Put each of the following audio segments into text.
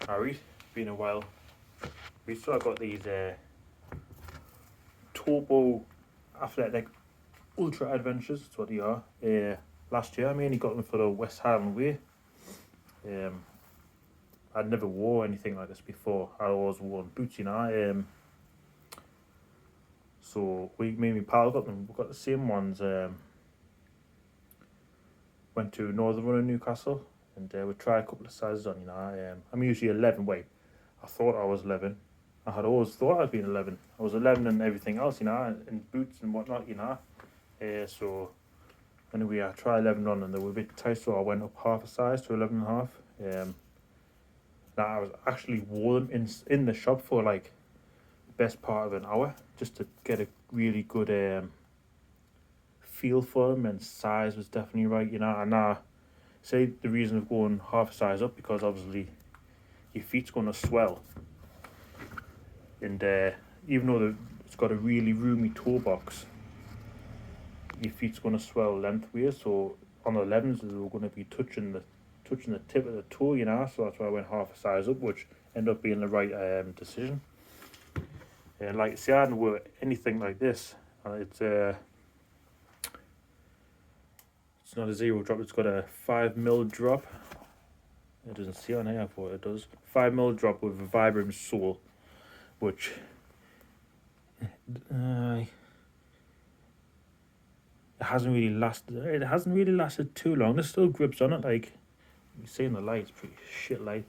Alright, been a while. We still got these Topo athletic ultra adventures. That's what they are. Last year I mainly got them for the West Highland Way. I'd never wore anything like this before. I always wore boots, you know. So me and my pal got them. We got the same ones. Went to Northern Run in Newcastle and we tried a couple of sizes on, you know. I'm usually 11 weight. I thought I was 11. I had always thought I'd been 11. I was 11 and everything else, you know, in boots and whatnot, you know. So anyway, I tried 11 on and they were a bit tight, so I went up half a size to 11 and a half. Now I was actually wore them in the shop for like the best part of an hour just to get a really good feel for them, and size was definitely right, you know. And I say the reason of going half a size up because obviously your feet's going to swell, and even though it's got a really roomy toe box, your feet's going to swell lengthways. So on the 11s they're going to be touching the tip of the toe, you know. So that's why I went half a size up, which ended up being the right decision. Like I say, I hadn't worn anything like this, and it's not a 0 drop. It's got a 5mm drop. It doesn't say on here, I thought it does. 5mm drop with a Vibram sole, which it hasn't really lasted. It hasn't really lasted too long. There's still grips on it, like you see in the light. It's pretty shit light.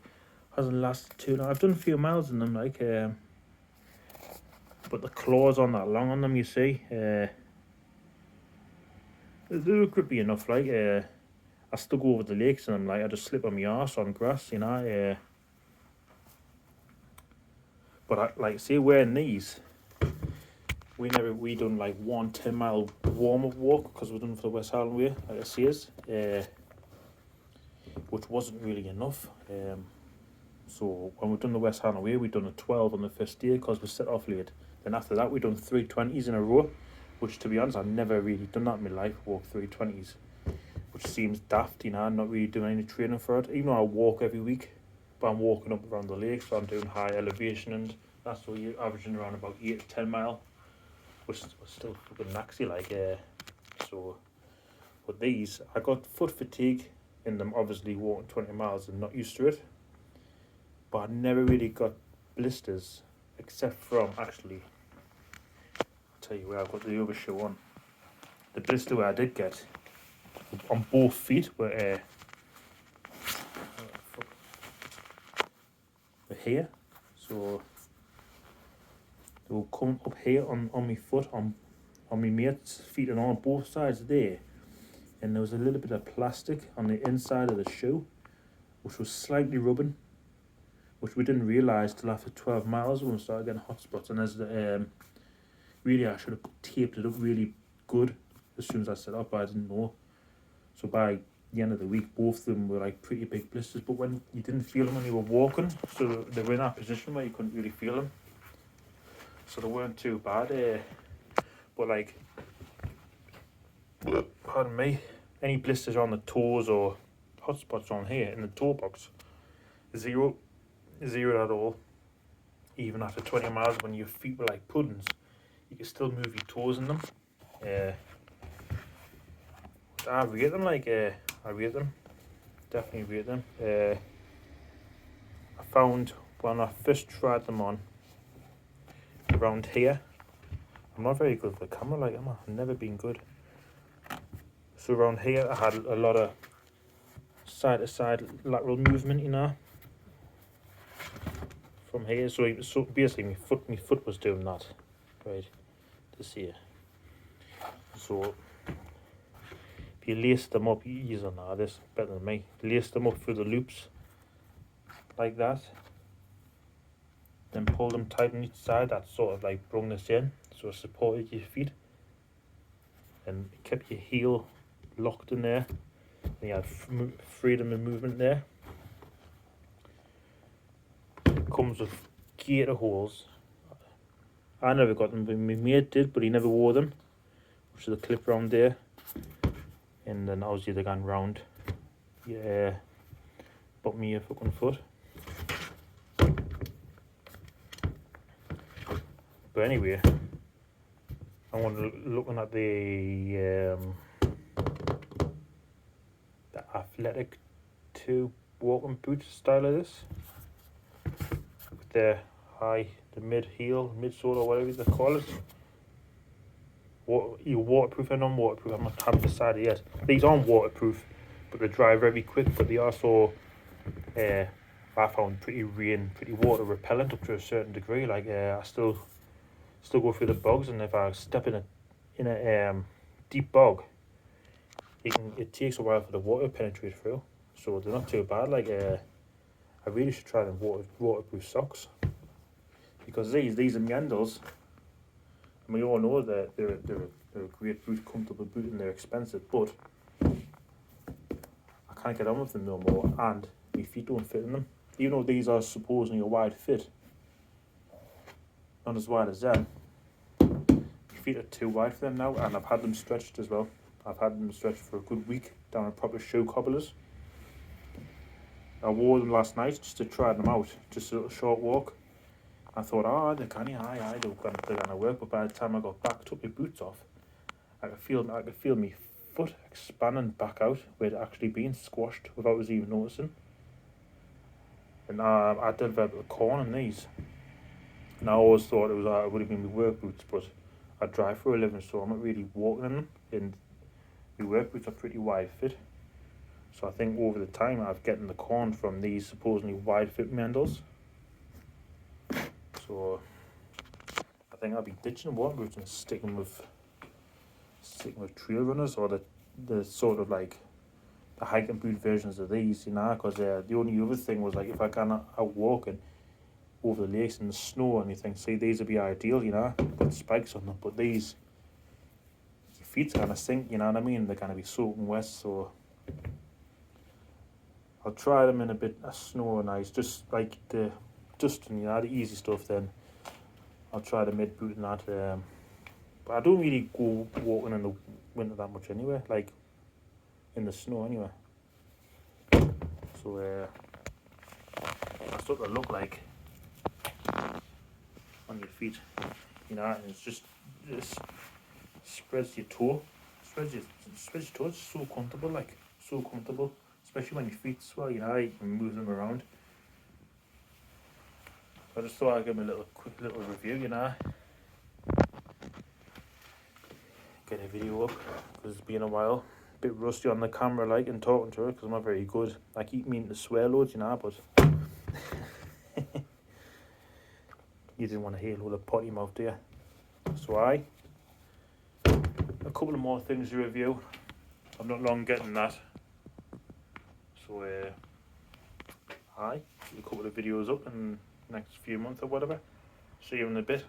Hasn't lasted too long. I've done a few miles in them, like, but the claws aren't that long on them. You see, they're grippy enough. Like, I still go over the lakes and I'm like, I just slip on my arse on grass, you know. But I, like, say wearing these, we done like 1 10-mile warm-up walk because we're done for the West Highland Way, like I says, which wasn't really enough. So when we've done the West Highland Way, we done a 12 on the first day because we set off late. Then after that, we done 3 20s in a row, which, to be honest, I've never really done that in my life, walk 3 20s, which seems daft, you know. I'm not really doing any training for it, even though I walk every week, but I'm walking up around the lake, so I'm doing high elevation, and that's what you're averaging around about 8 to 10 mile, which is still fucking maxi, like. So, but these, I got foot fatigue in them, obviously walking 20 miles and not used to it, but I never really got blisters, except from, actually, I'll tell you where I've got the other shoe on. The blister where I did get on both feet were here, so they will come up here on my foot, on my mate's feet, and on both sides there, and there was a little bit of plastic on the inside of the shoe which was slightly rubbing, which we didn't realise till after 12 miles when we started getting hot spots. And as really, I should have taped it up really good as soon as I set up, but I didn't know. So by the end of the week, both of them were like pretty big blisters, but when you didn't feel them when you were walking, so they were in that position where you couldn't really feel them, so they weren't too bad. But like, pardon me, any blisters on the toes or hot spots on here in the toe box, zero at all. Even after 20 miles, when your feet were like puddings, you can still move your toes in them. I rate them, like, I rate them, definitely rate them. I found when I first tried them on around here, I'm not very good with the camera, like, I've never been good. So around here I had a lot of side to side lateral movement, you know, from here. So basically my foot was doing that, right, this here. So if you lace them up, you know this better than me, lace them up through the loops like that, then pull them tight on each side. That sort of like brung this in, so it supported your feet and kept your heel locked in there, and you had freedom of movement there. It comes with gator holes. I never got them, but my mate did, but he never wore them, which is a clip round there, and then obviously they're going round, yeah, but me a fucking foot. But anyway, I'm looking at the athletic 2 walking boot style of this, with the mid heel, midsole, or whatever they call it. You're waterproof and non-waterproof. I'm not haven't decided yet. These aren't waterproof, but they dry very quick. But they are also, I found, pretty water repellent up to a certain degree. Like I still go through the bogs, and if I step in a deep bog, it takes a while for the water to penetrate through. So they're not too bad. Like I really should try them waterproof socks, because these are Meandals. And we all know that they're a great boot, comfortable boot, and they're expensive, but I can't get on with them no more, and my feet don't fit in them. Even though these are supposedly a wide fit, not as wide as them. My feet are too wide for them now, and I've had them stretched as well. I've had them stretched for a good week down at proper shoe cobblers. I wore them last night just to try them out, just a little short walk. I thought, they're gonna work, but by the time I got back, took my boots off, I could feel my foot expanding back out where it actually been squashed without us even noticing. And I developed a corn in these, and I always thought it would have been my work boots, but I drive for a living, so I'm not really walking in them, and my work boots are pretty wide fit. So I think over the time I've gotten the corn from these supposedly wide fit Meandals. So I think I'll be ditching water boots and sticking with trail runners, or the sort of like the hiking boot versions of these, because the only other thing was, like, if I can out walking over the lakes in the snow and you think, see, these would be ideal, put spikes on them, but these, your feet's gonna sink, you know what I mean? They're gonna be soaking wet, so I'll try them in a bit of snow and ice, just like the easy stuff. Then I'll try the mid boot and that. But I don't really go walking in the winter that much anyway, like in the snow anyway. So that's what they look like on your feet, and it's just spreads your toe, spreads your toe. It's so comfortable, especially when your feet swell. You can move them around. I just thought I'd give them a quick little review, Get a video up, because it's been a while. A bit rusty on the camera, and talking to it, because I'm not very good. I keep meaning to swear loads, but you didn't want to hear a load of potty mouth, do you? So a couple of more things to review. I'm not long getting that. So a couple of videos up in the next few months or whatever. See you in a bit.